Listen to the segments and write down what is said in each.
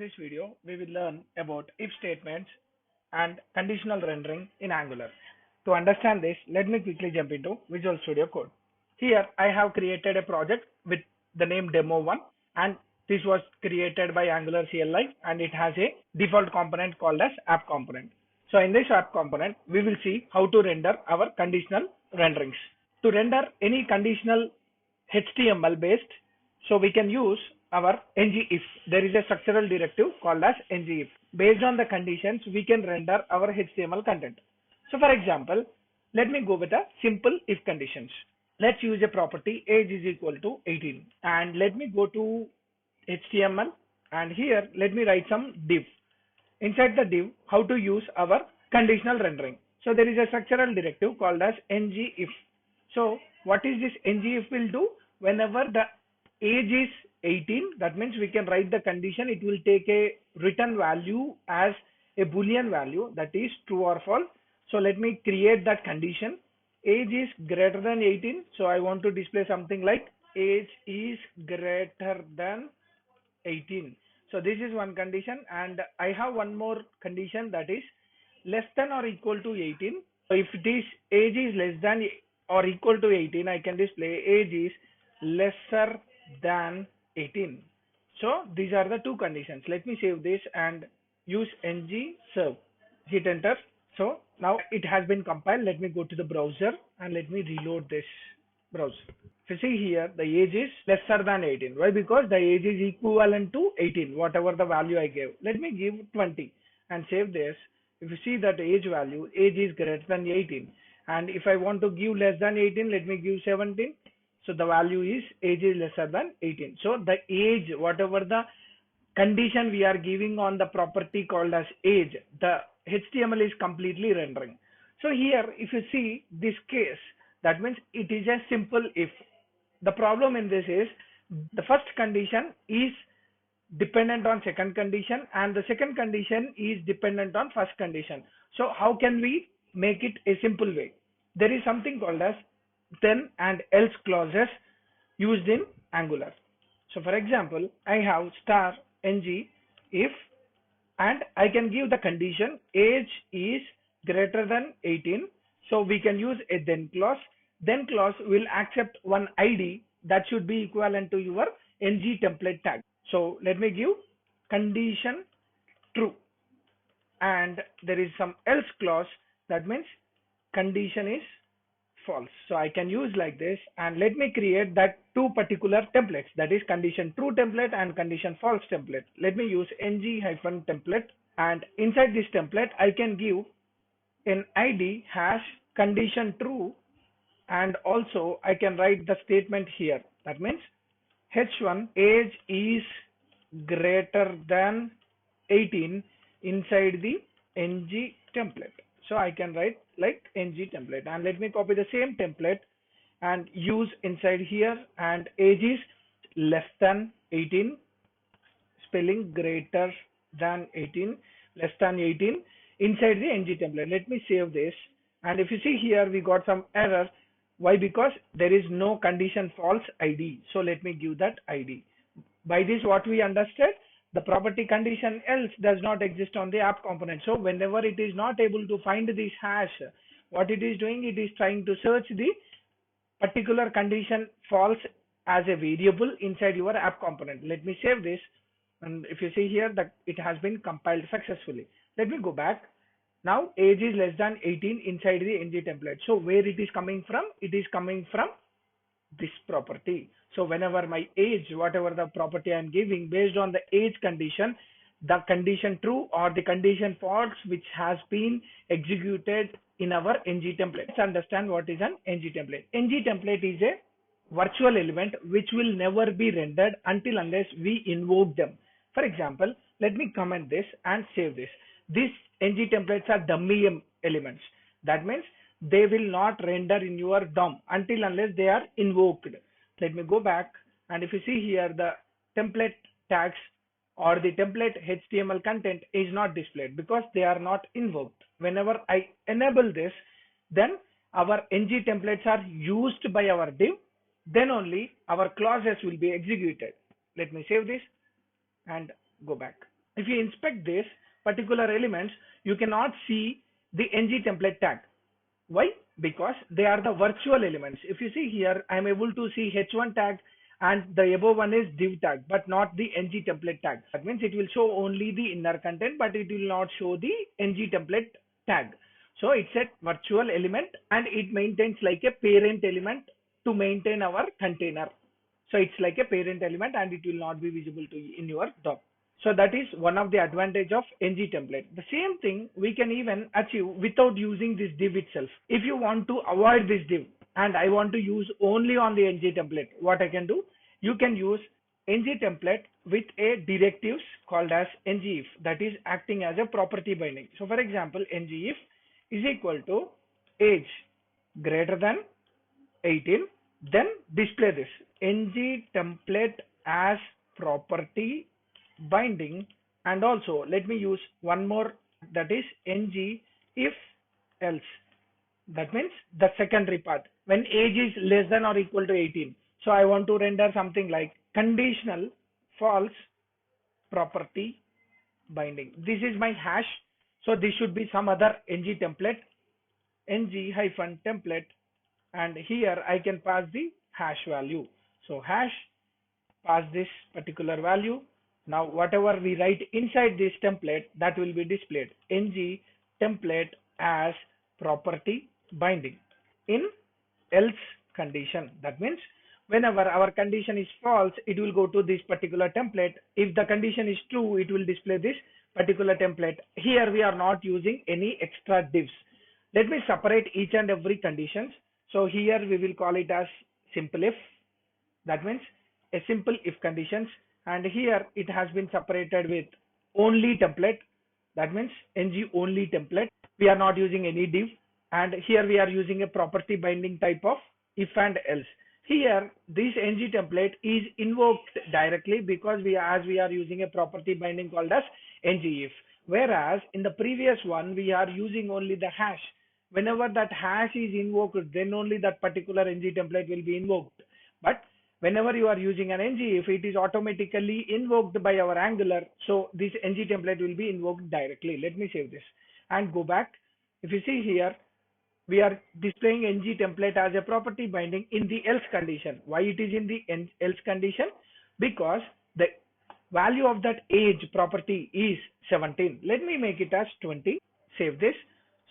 this video, we will learn about if statements and conditional rendering in Angular. To understand this, let me quickly jump into Visual Studio Code. Here, I have created a project with the name Demo1, and this was created by Angular CLI, and it has a default component called as app component. So in this app component, we will see how to render our conditional renderings. To render any conditional HTML based, so we can use our ngIf. There is a structural directive called as ngIf. Based on the conditions, we can render our HTML content. So for example, let me go with a simple if conditions. Let's use a property age is equal to 18, and let me go to HTML, and here let me write some div. Inside the div, how to use our conditional rendering. So there is a structural directive called as ngIf. So what is this ngIf will do? Whenever the age is 18, that means we can write the condition. It will take a return value as a boolean value, that is true or false. So let me create that condition. Age is greater than 18. So I want to display something like age is greater than 18. So this is one condition, and I have one more condition, that is less than or equal to 18. So if this age is less than or equal to 18, I can display age is lesser than 18. So these are the two conditions. Let me save this and use ng serve. Hit enter. So now it has been compiled. Let me go to the browser and let me reload this browser. If you see here, the age is lesser than 18. Why? Because the age is equivalent to 18, whatever the value I gave. Let me give 20 and save this. If you see that age value, age is greater than 18. And if I want to give less than 18, let me give 17. So the value is age is lesser than 18. So the age, whatever the condition we are giving on the property called as age, the HTML is completely rendering. So here, if you see this case, that means it is a simple if. The problem in this is the first condition is dependent on second condition, and the second condition is dependent on first condition. So how can we make it a simple way? There is something called as then and else clauses used in Angular. So for example, I have star ng if, and I can give the condition age is greater than 18. So we can use a then clause. Then clause will accept one ID that should be equivalent to your ng template tag. So let me give condition true, and there is some else clause, that means condition is false. So I can use like this, and let me create that two particular templates, that is condition true template and condition false template. Let me use ng-template, and inside this template I can give an ID hash condition true, and also I can write the statement here. That means h1 age is greater than 18 inside the ng template. So I can write like ng template, and let me copy the same template and use inside here, and age is less than 18, spelling greater than 18, less than 18 inside the ng template. Let me save this, and if you see here, we got some error. Why? Because there is no condition false ID. So let me give that ID. By this, what we understood, the property condition else does not exist on the app component. So whenever it is not able to find this hash, what it is doing, it is trying to search the particular condition false as a variable inside your app component. Let me save this, and if you see here that it has been compiled successfully. Let me go back. Now age is less than 18 inside the ng template. So where it is coming from? It is coming from this property. So whenever my age, whatever the property I am giving, based on the age condition, the condition true or the condition false which has been executed in our ng template. Let's understand what is an ng template. Ng template is a virtual element which will never be rendered until unless we invoke them. For example, let me comment this and save this. These ng templates are dummy elements. That means they will not render in your DOM until unless they are invoked. Let me go back, and if you see here, the template tags or the template HTML content is not displayed because they are not invoked. Whenever I enable this, then our ng templates are used by our div, then only our clauses will be executed. Let me save this and go back. If you inspect this particular elements, you cannot see the ng template tag. Why? Because they are the virtual elements. If you see here, I'm able to see h1 tag and the above one is div tag, but not the ng template tag. That means it will show only the inner content, but it will not show the ng template tag. So it's a virtual element and it maintains like a parent element to maintain our container. So it's like a parent element and it will not be visible to you in your DOM. So that is one of the advantage of ng template. The same thing we can even achieve without using this div itself. If you want to avoid this div and I want to use only on the ng template, what I can do? You can use ng template with a directives called as ngIf, that is acting as a property binding. So for example, ngIf is equal to age greater than 18, then display this ng template as property binding, and also let me use one more, that is ng if else. That means the secondary part, when age is less than or equal to 18. So I want to render something like conditional false property binding. This is my hash, so this should be some other ng template, ng hyphen template, and here I can pass the hash value. So hash, pass this particular value. Now whatever we write inside this template, that will be displayed ng template as property binding in else condition. That means whenever our condition is false, it will go to this particular template. If the condition is true, it will display this particular template. Here we are not using any extra divs. Let me separate each and every conditions. So here we will call it as simple if. That means a simple if conditions, and here it has been separated with only template. That means ng only template. We are not using any div, and here we are using a property binding type of if and else. Here this ng template is invoked directly because as we are using a property binding called as ngIf, whereas in the previous one we are using only the hash. Whenever that hash is invoked, then only that particular ng template will be invoked. But whenever you are using an ngIf, it is automatically invoked by our Angular, so this ng template will be invoked directly. Let me save this and go back. If you see here, we are displaying ng template as a property binding in the else condition. Why it is in the else condition? Because the value of that age property is 17. Let me make it as 20. Save this.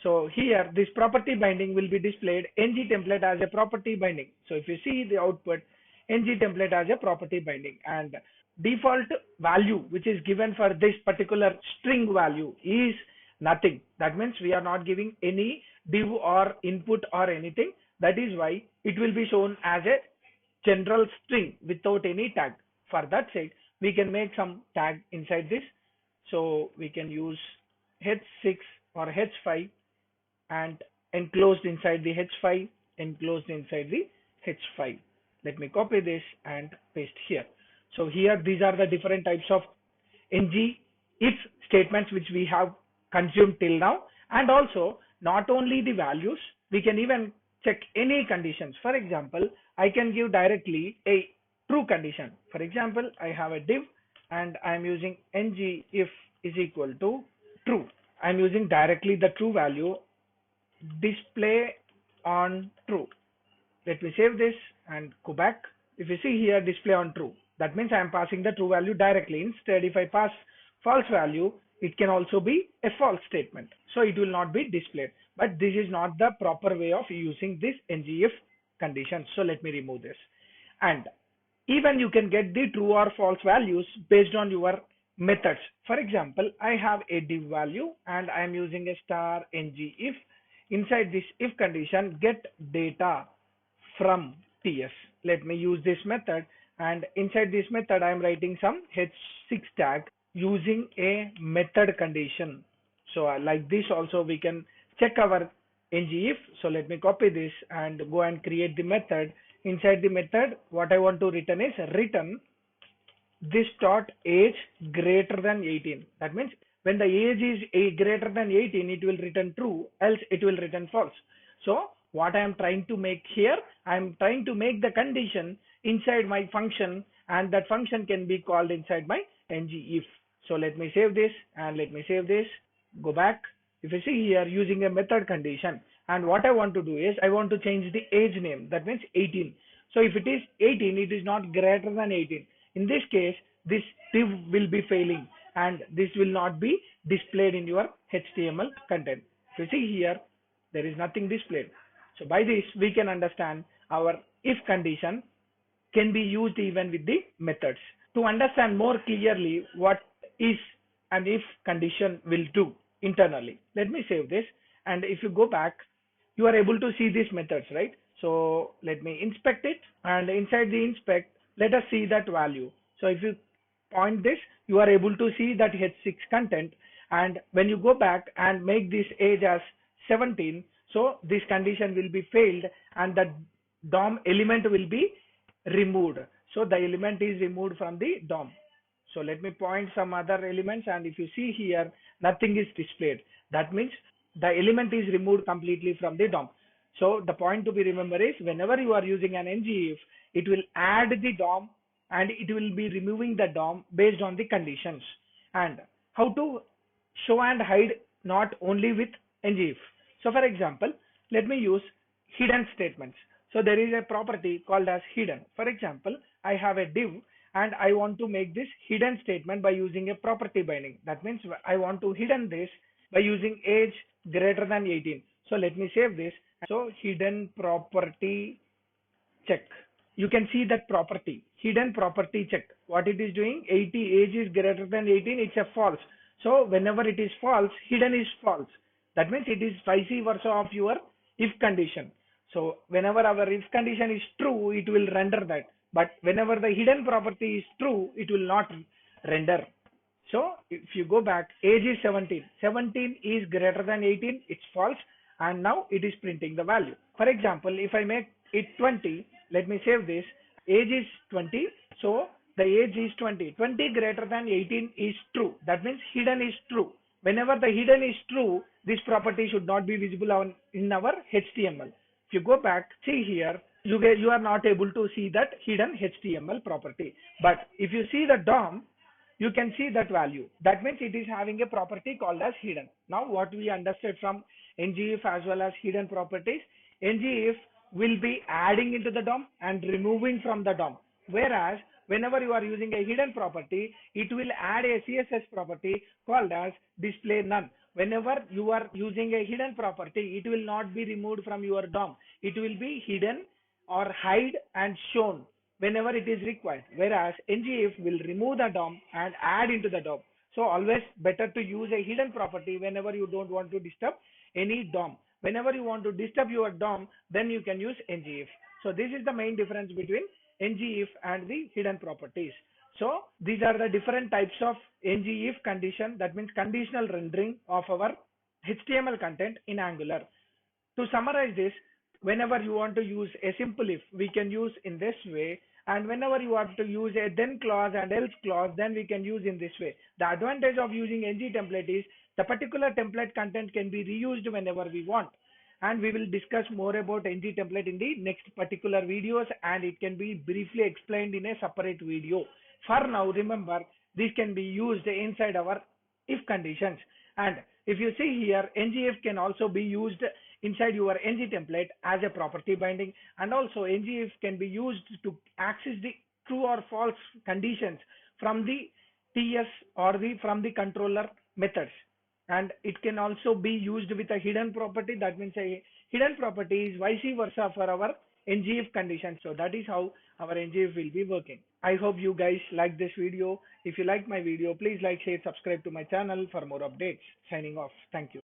So here this property binding will be displayed ng template as a property binding. So if you see the output, ng template as a property binding, and default value which is given for this particular string value is nothing. That means we are not giving any div or input or anything. That is why it will be shown as a general string without any tag. For that sake, we can make some tag inside this. So we can use h6 or h5 and enclosed inside the h5, enclosed inside the h5. Let me copy this and paste here. So here these are the different types of ng if statements which we have consumed till now, and also not only the values, we can even check any conditions. For example, I can give directly a true condition. For example, I have a div and I am using ng if is equal to true. I am using directly the true value, display on true. Let me save this and go back. If you see here, display on true, that means I am passing the true value directly. Instead, if I pass false value, it can also be a false statement, so it will not be displayed. But this is not the proper way of using this ngIf condition, so let me remove this. And even you can get the true or false values based on your methods. For example, I have a div value and I am using a star ngIf. Inside this if condition, get data from ts. Let me use this method, and inside this method I am writing some h6 tag using a method condition. So like this also we can check our ngIf. So let me copy this and go and create the method. Inside the method, what I want to return is return this dot age greater than 18. That means when the age is greater than 18, it will return true, else it will return false. So what I am trying to make here, I am trying to make the condition inside my function, and that function can be called inside my ngIf. So let me save this and let me save this. Go back. If you see here using a method condition, and what I want to do is I want to change the age name. That means 18. So if it is 18, it is not greater than 18. In this case, this div will be failing and this will not be displayed in your HTML content. If you see here, there is nothing displayed. So by this, we can understand our if condition can be used even with the methods. To understand more clearly what is an if condition will do internally, let me save this. And if you go back, you are able to see these methods, right? So let me inspect it, and inside the inspect, let us see that value. So if you point this, you are able to see that H6 content. And when you go back and make this age as 17, so this condition will be failed and the DOM element will be removed. So the element is removed from the DOM. So let me point some other elements, and if you see here, nothing is displayed. That means the element is removed completely from the DOM. So the point to be remembered is whenever you are using an ngIf, it will add the DOM and it will be removing the DOM based on the conditions. And how to show and hide not only with ngIf. So for example, let me use hidden statements. So there is a property called as hidden. For example, I have a div and I want to make this hidden statement by using a property binding. That means I want to hidden this by using age greater than 18. So let me save this. So hidden property check. You can see that property, hidden property check. What it is doing, 80 age is greater than 18, it's a false. So whenever it is false, hidden is false. That means it is vice versa of your if condition. So whenever our if condition is true, it will render that. But whenever the hidden property is true, it will not render. So if you go back, age is 17. 17 is greater than 18, it's false. And now it is printing the value. For example, if I make it 20, let me save this. Age is 20. So the age is 20. 20 greater than 18 is true. That means hidden is true. Whenever the hidden is true, this property should not be visible in our HTML. If you go back, see here, you are not able to see that hidden HTML property. But if you see the DOM, you can see that value. That means it is having a property called as hidden. Now what we understood from ngIf as well as hidden properties, ngIf will be adding into the DOM and removing from the DOM. Whereas whenever you are using a hidden property, it will add a CSS property called as display none. Whenever you are using a hidden property, it will not be removed from your DOM. It will be hidden or hide and shown whenever it is required. Whereas ngIf will remove the DOM and add into the DOM. So always better to use a hidden property whenever you don't want to disturb any DOM. Whenever you want to disturb your DOM, then you can use ngIf. So this is the main difference between ngIf and the hidden properties. So these are the different types of ngIf condition, that means conditional rendering of our HTML content in Angular. To summarize this, whenever you want to use a simple if, we can use in this way, and whenever you want to use a then clause and else clause, then we can use in this way. The advantage of using ng template is the particular template content can be reused whenever we want, and we will discuss more about ng template in the next particular videos, and it can be briefly explained in a separate video. For now, remember, this can be used inside our if conditions. And if you see here, ngIf can also be used inside your ng template as a property binding, and also ngIf can be used to access the true or false conditions from the TS or from the controller methods. And it can also be used with a hidden property. That means a hidden property is vice versa for our ngIf condition. So that is how our ngIf will be working. I hope you guys like this video. If you like my video, please like, share, subscribe to my channel for more updates. Signing off. Thank you.